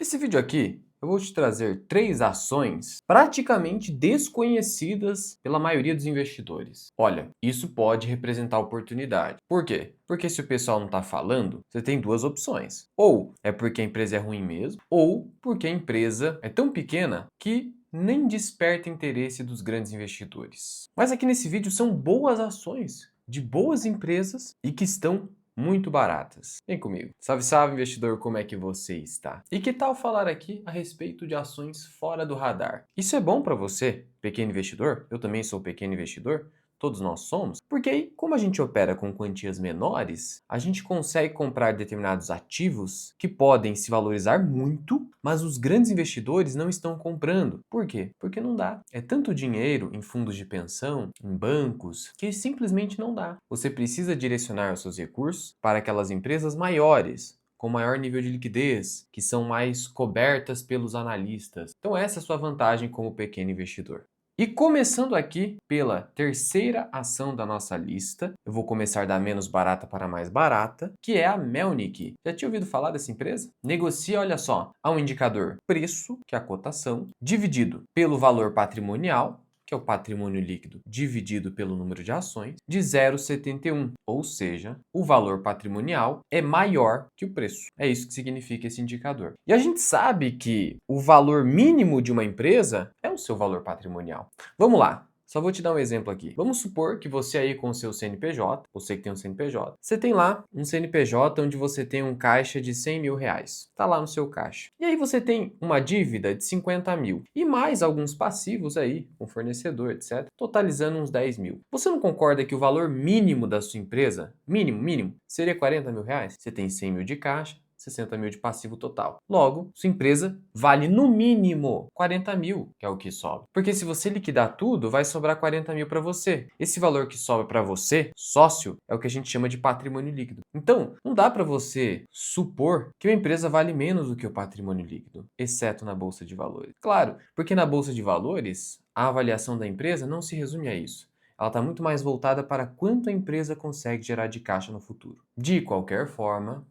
Nesse vídeo aqui, eu vou te trazer 3 ações praticamente desconhecidas pela maioria dos investidores. Olha, isso pode representar oportunidade. Por quê? Porque se o pessoal não está falando, você tem duas opções. Ou é porque a empresa é ruim mesmo, ou porque a empresa é tão pequena que nem desperta interesse dos grandes investidores. Mas aqui nesse vídeo são boas ações de boas empresas e que estão muito baratas. Vem comigo. Salve, salve, investidor, como é que você está? E que tal falar aqui a respeito de ações fora do radar? Isso é bom para você, pequeno investidor? Eu também sou pequeno investidor. Todos nós somos, porque aí, como a gente opera com quantias menores, a gente consegue comprar determinados ativos que podem se valorizar muito, mas os grandes investidores não estão comprando. Por quê? Porque não dá. É tanto dinheiro em fundos de pensão, em bancos, que simplesmente não dá. Você precisa direcionar os seus recursos para aquelas empresas maiores, com maior nível de liquidez, que são mais cobertas pelos analistas. Então essa é a sua vantagem como pequeno investidor. E começando aqui pela terceira ação da nossa lista, eu vou começar da menos barata para a mais barata, que é a Melnick. Já tinha ouvido falar dessa empresa? Negocia, olha só, a um indicador preço, que é a cotação, dividido pelo valor patrimonial, que é o patrimônio líquido dividido pelo número de ações, de 0,71. Ou seja, o valor patrimonial é maior que o preço. É isso que significa esse indicador. E a gente sabe que o valor mínimo de uma empresa é o seu valor patrimonial. Vamos lá. Só vou te dar um exemplo aqui. Vamos supor que você aí com o seu CNPJ, você que tem um CNPJ, você tem lá um CNPJ onde você tem um caixa de 100 mil reais. Está lá no seu caixa. E aí você tem uma dívida de 50 mil e mais alguns passivos aí, com fornecedor, etc., totalizando uns 10 mil. Você não concorda que o valor mínimo da sua empresa, mínimo, seria 40 mil reais? Você tem 100 mil de caixa, 60 mil de passivo total. Logo, sua empresa vale no mínimo 40 mil, que é o que sobra. Porque se você liquidar tudo, vai sobrar 40 mil para você. Esse valor que sobra para você, sócio, é o que a gente chama de patrimônio líquido. Então, não dá para você supor que uma empresa vale menos do que o patrimônio líquido, exceto na bolsa de valores. Claro, porque na bolsa de valores, a avaliação da empresa não se resume a isso. Ela está muito mais voltada para quanto a empresa consegue gerar de caixa no futuro. De qualquer forma,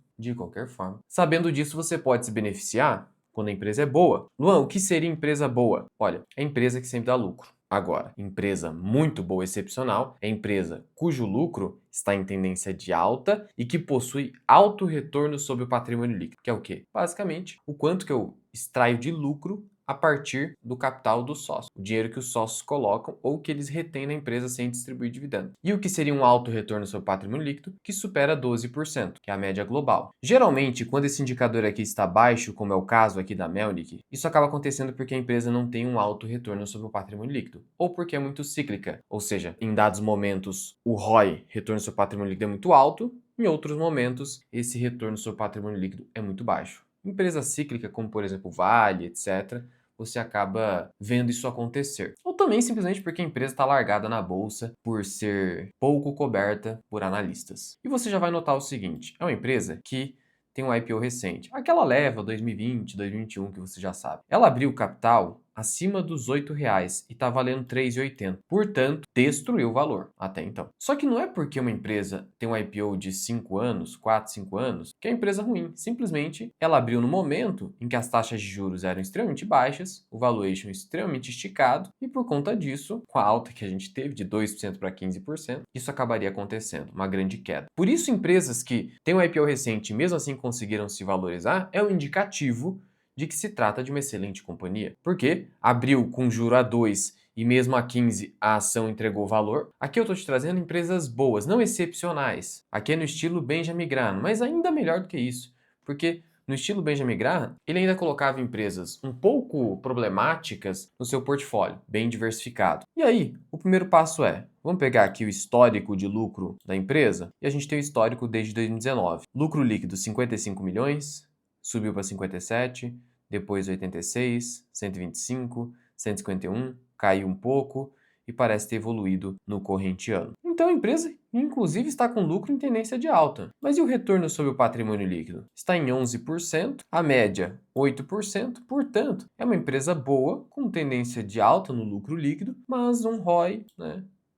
sabendo disso, você pode se beneficiar quando a empresa é boa. Luan, o que seria empresa boa? Olha, é empresa que sempre dá lucro. Agora, empresa muito boa, excepcional, é empresa cujo lucro está em tendência de alta e que possui alto retorno sobre o patrimônio líquido, que é o quê? Basicamente, o quanto que eu extraio de lucro a partir do capital do sócio, o dinheiro que os sócios colocam ou que eles retêm na empresa sem distribuir dividendo. E o que seria um alto retorno sobre o patrimônio líquido, que supera 12%, que é a média global. Geralmente, quando esse indicador aqui está baixo, como é o caso aqui da Melnick, isso acaba acontecendo porque a empresa não tem um alto retorno sobre o patrimônio líquido, ou porque é muito cíclica, ou seja, em dados momentos o ROI, retorno sobre o patrimônio líquido, é muito alto, em outros momentos esse retorno sobre o patrimônio líquido é muito baixo. Empresa cíclica, como por exemplo Vale, etc., você acaba vendo isso acontecer. Ou também simplesmente porque a empresa está largada na bolsa por ser pouco coberta por analistas. E você já vai notar o seguinte, é uma empresa que tem um IPO recente. Aquela leva 2020, 2021 que você já sabe. Ela abriu capital acima dos R$ 8 e está valendo R$ 3,80. Portanto, destruiu o valor até então. Só que não é porque uma empresa tem um IPO de 5 anos, 4, 5 anos, que é uma empresa ruim. Simplesmente, ela abriu no momento em que as taxas de juros eram extremamente baixas, o valuation extremamente esticado, e por conta disso, com a alta que a gente teve de 2% para 15%, isso acabaria acontecendo, uma grande queda. Por isso, empresas que têm um IPO recente e mesmo assim conseguiram se valorizar, é um indicativo de que se trata de uma excelente companhia. Porque abriu com juro a 2 e mesmo a 15 a ação entregou valor. Aqui eu estou te trazendo empresas boas, não excepcionais. Aqui é no estilo Benjamin Graham, mas ainda melhor do que isso. Porque no estilo Benjamin Graham, ele ainda colocava empresas um pouco problemáticas no seu portfólio, bem diversificado. E aí, o primeiro passo é, vamos pegar aqui o histórico de lucro da empresa, e a gente tem o histórico desde 2019. Lucro líquido 55 milhões, subiu para 57, depois 86, 125, 151, caiu um pouco e parece ter evoluído no corrente ano. Então a empresa, inclusive, está com lucro em tendência de alta. Mas e o retorno sobre o patrimônio líquido? Está em 11%, a média 8%, portanto, é uma empresa boa, com tendência de alta no lucro líquido, mas um ROI,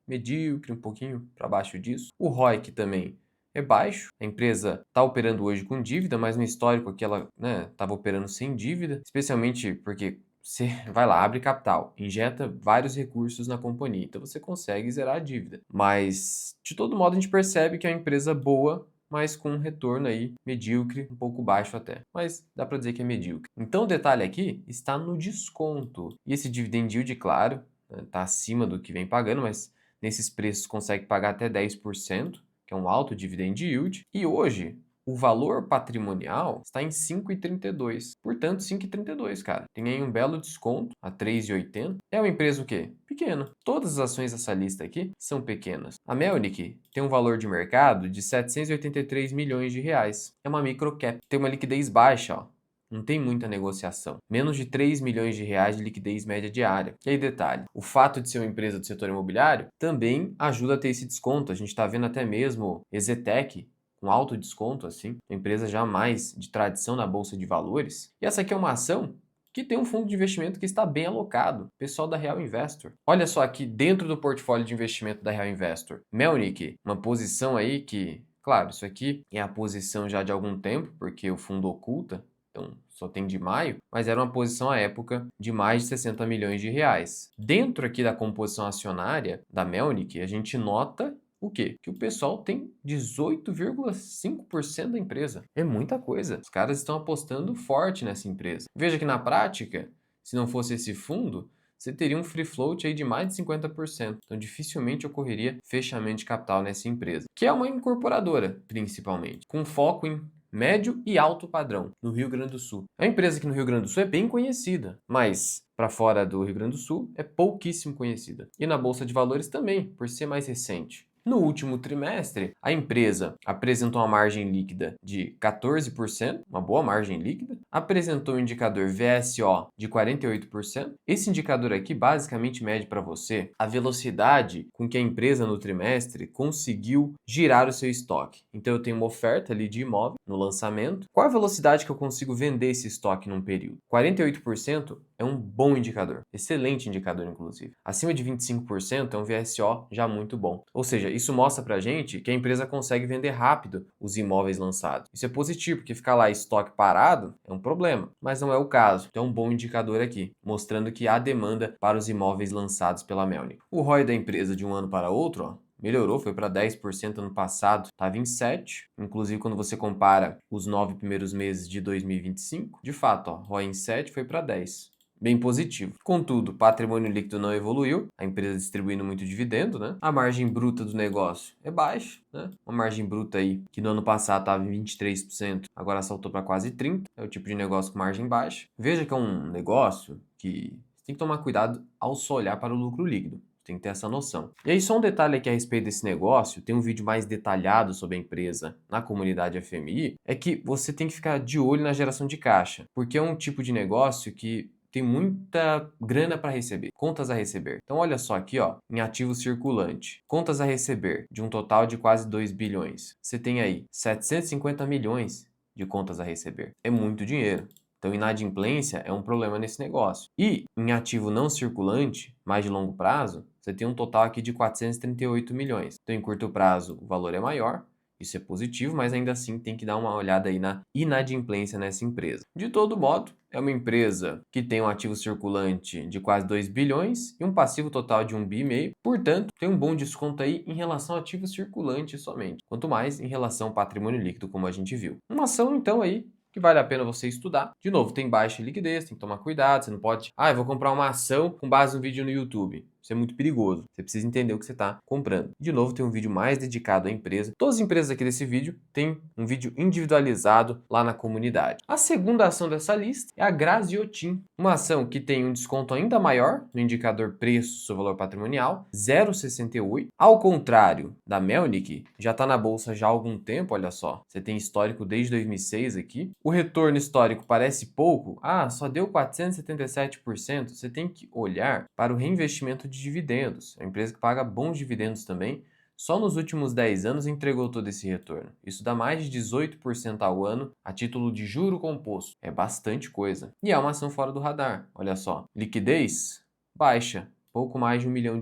medíocre, um pouquinho para baixo disso. O ROIC também é baixo. A empresa está operando hoje com dívida, mas no histórico aqui ela, né, estava operando sem dívida, especialmente porque você vai lá, abre capital, injeta vários recursos na companhia, então você consegue zerar a dívida. Mas, de todo modo, a gente percebe que é uma empresa boa, mas com um retorno aí medíocre, um pouco baixo até. Mas dá para dizer que é medíocre. Então o detalhe aqui está no desconto. E esse dividend yield, claro, está acima do que vem pagando, mas nesses preços consegue pagar até 10%, que é um alto dividend yield. E hoje, o valor patrimonial está em 5,32. Portanto, 5,32, cara. Tem aí um belo desconto a 3,80. É uma empresa o quê? Pequena. Todas as ações dessa lista aqui são pequenas. A Melnick tem um valor de mercado de 783 milhões de reais. É uma microcap. Tem uma liquidez baixa, ó. Não tem muita negociação. Menos de 3 milhões de reais de liquidez média diária. E aí, detalhe, o fato de ser uma empresa do setor imobiliário também ajuda a ter esse desconto. A gente está vendo até mesmo Exetec com alto desconto, assim, uma empresa já mais de tradição na Bolsa de Valores. E essa aqui é uma ação que tem um fundo de investimento que está bem alocado, pessoal da Real Investor. Olha só aqui dentro do portfólio de investimento da Real Investor, Melnick, uma posição aí que, claro, isso aqui é a posição já de algum tempo, porque o fundo oculta, então só tem de maio, mas era uma posição à época de mais de 60 milhões de reais. Dentro aqui da composição acionária da Melnick, a gente nota o quê? Que o pessoal tem 18,5% da empresa. É muita coisa. Os caras estão apostando forte nessa empresa. Veja que na prática, se não fosse esse fundo, você teria um free float aí de mais de 50%. Então dificilmente ocorreria fechamento de capital nessa empresa, que é uma incorporadora, principalmente, com foco em médio e alto padrão, no Rio Grande do Sul. É uma empresa que no Rio Grande do Sul é bem conhecida, mas para fora do Rio Grande do Sul é pouquíssimo conhecida. E na Bolsa de Valores também, por ser mais recente. No último trimestre, a empresa apresentou uma margem líquida de 14%, uma boa margem líquida, apresentou um indicador VSO de 48%. Esse indicador aqui basicamente mede para você a velocidade com que a empresa no trimestre conseguiu girar o seu estoque. Então eu tenho uma oferta ali de imóvel no lançamento. Qual a velocidade que eu consigo vender esse estoque num período? 48% é um bom indicador, excelente indicador inclusive. Acima de 25% é um VSO já muito bom. Ou seja, isso mostra pra gente que a empresa consegue vender rápido os imóveis lançados. Isso é positivo, porque ficar lá estoque parado é um problema, mas não é o caso. Então é um bom indicador aqui, mostrando que há demanda para os imóveis lançados pela Melnick. O ROI da empresa de um ano para outro, ó, melhorou, foi para 10% ano passado, estava em 7%. Inclusive, quando você compara os 9 primeiros meses de 2025, de fato, ó, ROI em 7 foi para 10%. Bem positivo. Contudo, patrimônio líquido não evoluiu, a empresa distribuindo muito dividendo, né? A margem bruta do negócio é baixa, né? Uma margem bruta aí que no ano passado estava em 23%, agora saltou para quase 30%. É o tipo de negócio com margem baixa. Veja que é um negócio que você tem que tomar cuidado ao só olhar para o lucro líquido. Tem que ter essa noção. E aí, só um detalhe aqui a respeito desse negócio, tem um vídeo mais detalhado sobre a empresa na comunidade FMI, é que você tem que ficar de olho na geração de caixa, porque é um tipo de negócio que tem muita grana para receber, contas a receber. Então olha só aqui, ó, em ativo circulante, contas a receber de um total de quase 2 bilhões. Você tem aí 750 milhões de contas a receber. É muito dinheiro. Então, inadimplência é um problema nesse negócio. E em ativo não circulante, mais de longo prazo, você tem um total aqui de 438 milhões. Então, em curto prazo, o valor é maior, isso é positivo, mas ainda assim tem que dar uma olhada aí na inadimplência nessa empresa. De todo modo, é uma empresa que tem um ativo circulante de quase 2 bilhões e um passivo total de 1,5 bi. Portanto, tem um bom desconto aí em relação ao ativo circulante somente. Quanto mais em relação ao patrimônio líquido, como a gente viu. Uma ação, então, aí que vale a pena você estudar. De novo, tem baixa liquidez, tem que tomar cuidado, você não pode, eu vou comprar uma ação com base no vídeo no YouTube. Isso é muito perigoso. Você precisa entender o que você está comprando. De novo, tem um vídeo mais dedicado à empresa. Todas as empresas aqui desse vídeo têm um vídeo individualizado lá na comunidade. A segunda ação dessa lista é a Graziotin, uma ação que tem um desconto ainda maior no indicador preço sobre valor patrimonial, 0,68. Ao contrário da Melnick, já está na bolsa já há algum tempo, olha só. Você tem histórico desde 2006 aqui. O retorno histórico parece pouco. Só deu 477%. Você tem que olhar para o reinvestimento de dividendos. É uma empresa que paga bons dividendos também. Só nos últimos 10 anos entregou todo esse retorno. Isso dá mais de 18% ao ano a título de juro composto. É bastante coisa. E é uma ação fora do radar. Olha só. Liquidez? Baixa. Pouco mais de R$ 1 milhão.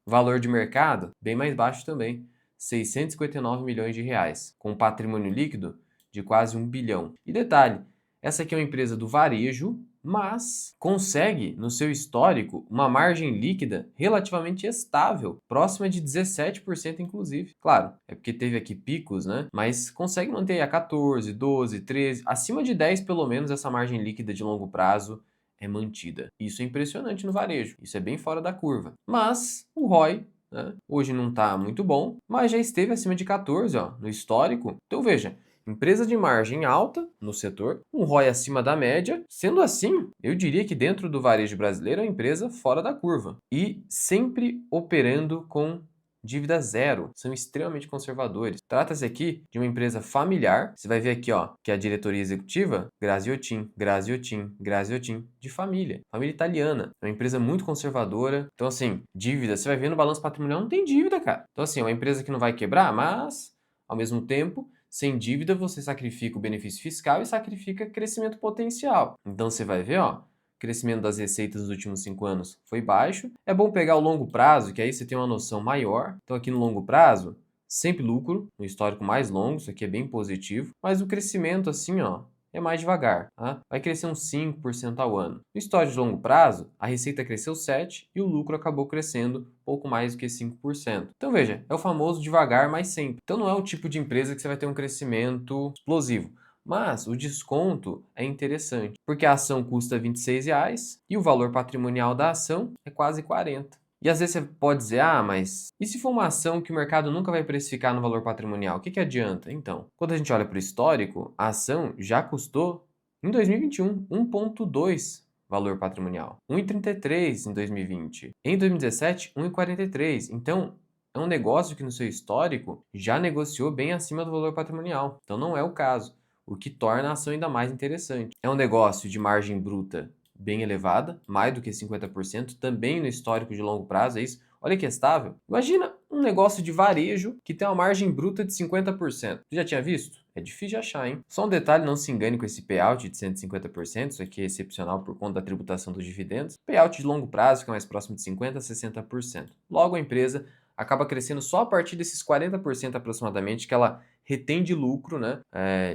Valor de mercado? Bem mais baixo também. 659 milhões de reais, com um patrimônio líquido de quase 1 bilhão. E detalhe, essa aqui é uma empresa do varejo, mas consegue, no seu histórico, uma margem líquida relativamente estável, próxima de 17% inclusive. Claro, é porque teve aqui picos, né? Mas consegue manter a 14, 12, 13, acima de 10 pelo menos essa margem líquida de longo prazo é mantida. Isso é impressionante no varejo, isso é bem fora da curva. Mas o ROI, né, hoje não está muito bom, mas já esteve acima de 14, ó, no histórico. Então veja, empresa de margem alta no setor, um ROI acima da média. Sendo assim, eu diria que dentro do varejo brasileiro é uma empresa fora da curva e sempre operando com dívida zero, são extremamente conservadores. Trata-se aqui de uma empresa familiar. Você vai ver aqui, ó, que a diretoria executiva, Graziotin, Graziotin, Graziotin, de família italiana. É uma empresa muito conservadora. Então, assim, dívida, você vai ver no balanço patrimonial, não tem dívida, cara. Então, assim, é uma empresa que não vai quebrar, mas, ao mesmo tempo, sem dívida, você sacrifica o benefício fiscal e sacrifica crescimento potencial. Então, você vai ver, ó, o crescimento das receitas nos últimos 5 anos foi baixo. É bom pegar o longo prazo, que aí você tem uma noção maior. Então, aqui no longo prazo, sempre lucro, no histórico mais longo, isso aqui é bem positivo. Mas o crescimento, assim, ó, é mais devagar, tá? Vai crescer uns 5% ao ano. No histórico de longo prazo, a receita cresceu 7% e o lucro acabou crescendo pouco mais do que 5%. Então, veja, é o famoso devagar, mas sempre. Então, não é o tipo de empresa que você vai ter um crescimento explosivo. Mas o desconto é interessante, porque a ação custa R$ 26 e o valor patrimonial da ação é quase 40. E às vezes você pode dizer, ah, mas e se for uma ação que o mercado nunca vai precificar no valor patrimonial? O que adianta? Então, quando a gente olha para o histórico, a ação já custou, em 2021, 1,2 valor patrimonial. 1,33 em 2020. Em 2017, 1,43. Então, é um negócio que no seu histórico já negociou bem acima do valor patrimonial. Então, não é o caso, o que torna a ação ainda mais interessante. É um negócio de margem bruta bem elevada, mais do que 50%, também no histórico de longo prazo, é isso. Olha que estável. Imagina um negócio de varejo que tem uma margem bruta de 50%. Você já tinha visto? É difícil de achar, hein? Só um detalhe, não se engane com esse payout de 150%, isso aqui é excepcional por conta da tributação dos dividendos. Payout de longo prazo, que é mais próximo de 50% a 60%. Logo, a empresa acaba crescendo só a partir desses 40% aproximadamente que ela retém de lucro, né?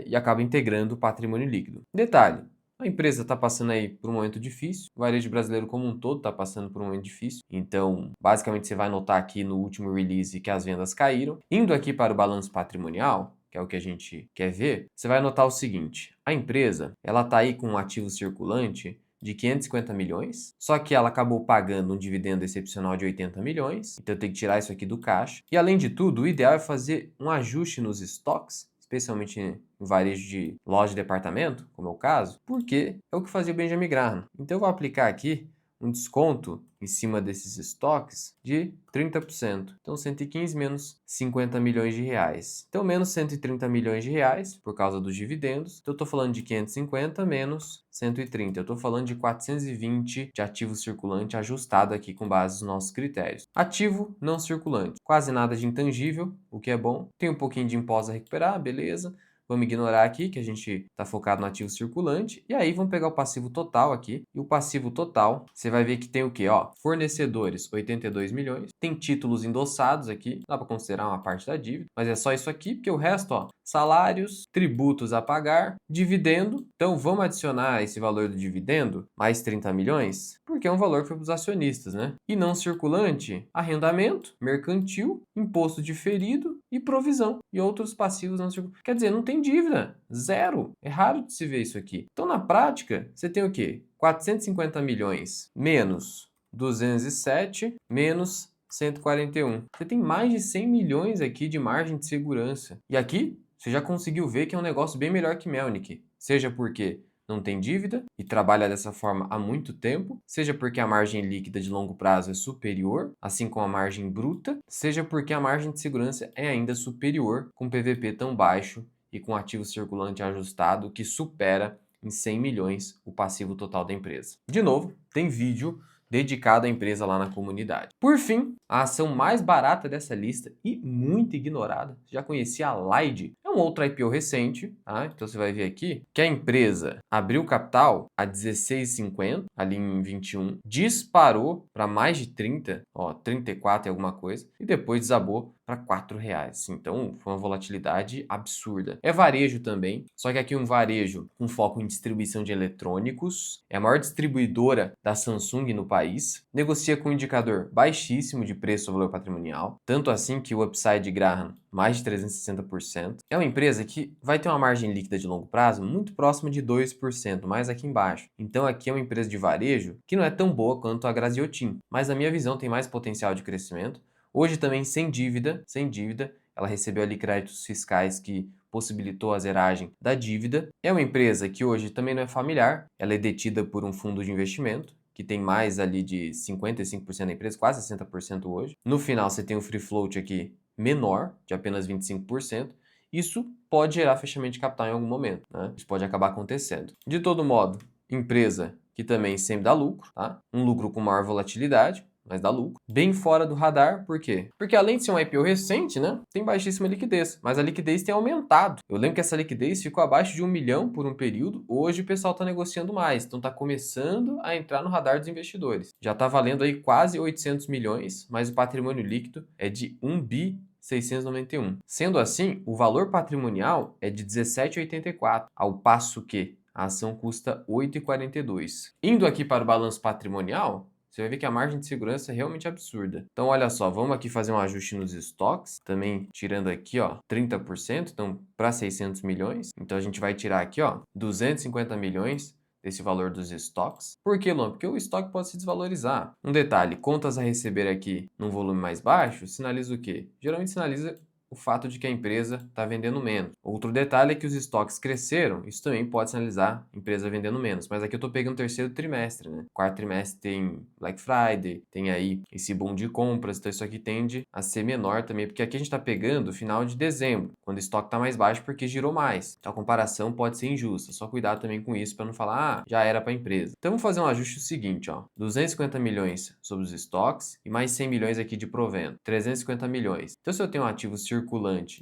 E acaba integrando o patrimônio líquido. Detalhe, a empresa está passando aí por um momento difícil, o varejo brasileiro como um todo está passando por um momento difícil, então basicamente você vai notar aqui no último release que as vendas caíram. Indo aqui para o balanço patrimonial, que é o que a gente quer ver, você vai notar o seguinte, a empresa ela está aí com um ativo circulante de 550 milhões, só que ela acabou pagando um dividendo excepcional de 80 milhões, então tem que tirar isso aqui do caixa. E além de tudo, o ideal é fazer um ajuste nos estoques, especialmente em varejo de loja de departamento, como é o caso, porque é o que fazia o Benjamin Graham. Então eu vou aplicar aqui um desconto em cima desses estoques de 30%. Então 115 menos 50 milhões de reais. Então menos 130 milhões de reais por causa dos dividendos. Então eu estou falando de 550 menos 130. Eu estou falando de 420 de ativo circulante ajustado aqui com base nos nossos critérios. Ativo não circulante. Quase nada de intangível, o que é bom. Tem um pouquinho de imposto a recuperar, beleza. Vamos ignorar aqui que a gente está focado no ativo circulante. E aí vamos pegar o passivo total aqui. E o passivo total, você vai ver que tem o quê? Ó, fornecedores, 82 milhões. Tem títulos endossados aqui. Dá para considerar uma parte da dívida. Mas é só isso aqui, porque o resto, ó, salários, tributos a pagar, dividendo. Então vamos adicionar esse valor do dividendo, mais 30 milhões, porque é um valor que foi para os acionistas, né? E não circulante, arrendamento, mercantil, imposto diferido e provisão. E outros passivos não circulantes. Quer dizer, não tem dívida, zero. É raro de se ver isso aqui. Então, na prática, você tem o quê? 450 milhões menos 207 menos 141. Você tem mais de 100 milhões aqui de margem de segurança. E aqui, você já conseguiu ver que é um negócio bem melhor que Melnick. Seja porque não tem dívida e trabalha dessa forma há muito tempo, seja porque a margem líquida de longo prazo é superior, assim como a margem bruta, seja porque a margem de segurança é ainda superior, com PVP tão baixo e com ativo circulante ajustado que supera em 100 milhões o passivo total da empresa. De novo, tem vídeo dedicado à empresa lá na comunidade. Por fim, a ação mais barata dessa lista e muito ignorada, já conhecia a Lide, é um outro IPO recente, tá? Então você vai ver aqui que a empresa abriu capital a 16,50 ali em 21, disparou para mais de 30, ó, 34 e alguma coisa, e depois desabou para R$ 4. Então, foi uma volatilidade absurda. É varejo também, só que aqui um varejo com foco em distribuição de eletrônicos. É a maior distribuidora da Samsung no país. Negocia com um indicador baixíssimo de preço ao valor patrimonial. Tanto assim que o upside Graham mais de 360%. É uma empresa que vai ter uma margem líquida de longo prazo muito próxima de 2%, mais aqui embaixo. Então aqui é uma empresa de varejo que não é tão boa quanto a Graziotin, mas na minha visão tem mais potencial de crescimento. Hoje também sem dívida, ela recebeu ali créditos fiscais que possibilitou a zeragem da dívida. É uma empresa que hoje também não é familiar, ela é detida por um fundo de investimento, que tem mais ali de 55% da empresa, quase 60% hoje. No final você tem um free float aqui menor, de apenas 25%. Isso pode gerar fechamento de capital em algum momento, né? Isso pode acabar acontecendo. De todo modo, empresa que também sempre dá lucro, tá? Um lucro com maior volatilidade, mas dá lucro. Bem fora do radar, por quê? Porque além de ser um IPO recente, né, tem baixíssima liquidez, mas a liquidez tem aumentado. Eu lembro que essa liquidez ficou abaixo de 1 milhão por um período, hoje o pessoal está negociando mais, então está começando a entrar no radar dos investidores. Já está valendo aí quase 800 milhões, mas o patrimônio líquido é de 1 bi 691. Sendo assim, o valor patrimonial é de 17,84, ao passo que a ação custa 8,42. Indo aqui para o balanço patrimonial, você vai ver que a margem de segurança é realmente absurda. Então, olha só, vamos aqui fazer um ajuste nos estoques, também tirando aqui, ó, 30%, então para 600 milhões. Então, a gente vai tirar aqui, ó, 250 milhões desse valor dos estoques. Por que, Luan? Porque o estoque pode se desvalorizar. Um detalhe, contas a receber aqui num volume mais baixo, sinaliza o quê? Geralmente sinaliza o fato de que a empresa está vendendo menos. Outro detalhe é que os estoques cresceram, isso também pode sinalizar a empresa vendendo menos. Mas aqui eu estou pegando o terceiro trimestre, né? Quarto trimestre tem Black Friday, tem aí esse boom de compras, então isso aqui tende a ser menor também, porque aqui a gente está pegando o final de dezembro, quando o estoque está mais baixo porque girou mais. Então a comparação pode ser injusta, só cuidado também com isso para não falar, já era para a empresa. Então vamos fazer um ajuste seguinte, ó, 250 milhões sobre os estoques e mais 100 milhões aqui de provento, 350 milhões. Então se eu tenho um ativo circulante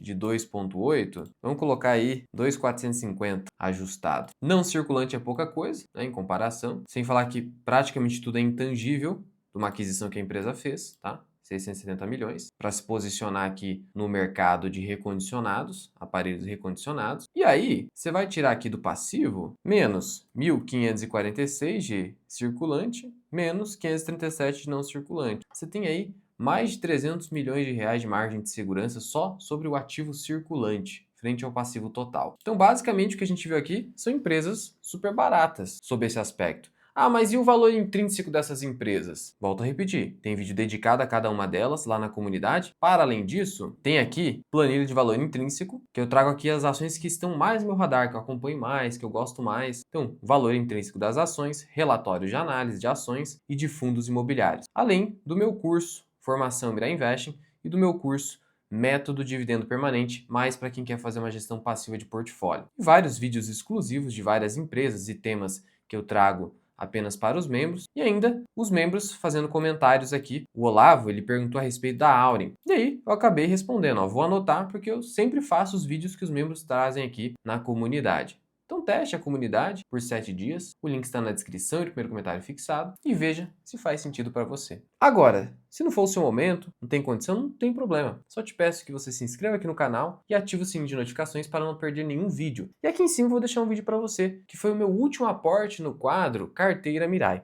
de 2,8, vamos colocar aí 2,450 ajustado. Não circulante é pouca coisa, né, em comparação, sem falar que praticamente tudo é intangível de uma aquisição que a empresa fez, tá? 670 milhões, para se posicionar aqui no mercado de recondicionados, aparelhos recondicionados. E aí, você vai tirar aqui do passivo menos 1.546 de circulante, menos 537 de não circulante. Você tem aí mais de 300 milhões de reais de margem de segurança só sobre o ativo circulante, frente ao passivo total. Então, basicamente, o que a gente viu aqui são empresas super baratas sob esse aspecto. Ah, mas e o valor intrínseco dessas empresas? Volto a repetir, tem vídeo dedicado a cada uma delas lá na comunidade. Para além disso, tem aqui planilha de valor intrínseco, que eu trago aqui as ações que estão mais no meu radar, que eu acompanho mais, que eu gosto mais. Então, valor intrínseco das ações, relatórios de análise de ações e de fundos imobiliários. Além do meu curso Formação Mira Investing e do meu curso Método Dividendo Permanente, mais para quem quer fazer uma gestão passiva de portfólio. E vários vídeos exclusivos de várias empresas e temas que eu trago apenas para os membros, e ainda os membros fazendo comentários aqui. O Olavo, ele perguntou a respeito da Auren, e aí eu acabei respondendo, ó, vou anotar porque eu sempre faço os vídeos que os membros trazem aqui na comunidade. Então teste a comunidade por 7 dias, o link está na descrição e no primeiro comentário fixado, e veja se faz sentido para você. Agora, se não for o seu momento, não tem condição, não tem problema. Só te peço que você se inscreva aqui no canal e ative o sininho de notificações para não perder nenhum vídeo. E aqui em cima eu vou deixar um vídeo para você, que foi o meu último aporte no quadro Carteira Mirai.